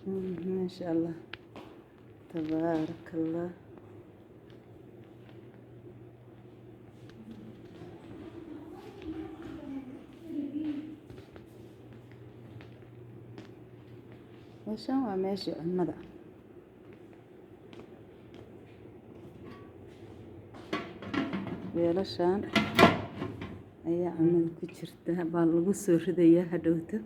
ما شاء الله تبارك الله. meeshaan waa meeshii cunnada weelashaan ayaa cunnada ku jirta baa lagu soo ridayaa hadhowta.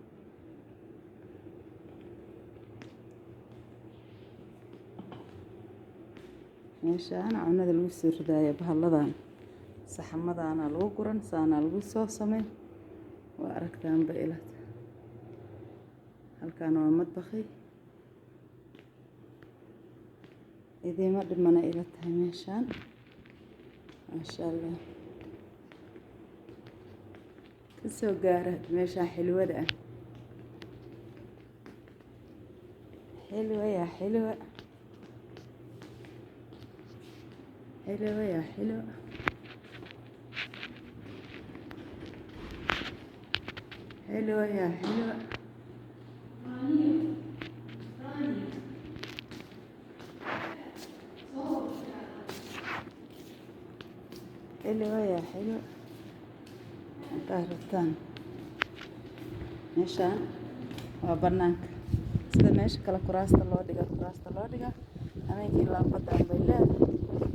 meeshaan cunnada lagu soo ridaayo bahalladan saxamadaana lagu guran saana lagu soo sameyn waa aragtaanba ilata. halkaan waa madbaqi idiima dhimana ila tahay meeshaan maasha allah. kasoo gaara meeshaan xilwada ah xilwa yaa xilwa حلوة يا حلوة حلوة يا حلوة حلوة يا حلوة. طهرتان meeshaan waa banaanka sida meesha kale kuraasta loo dhiga habeenkii laambada bay leedahay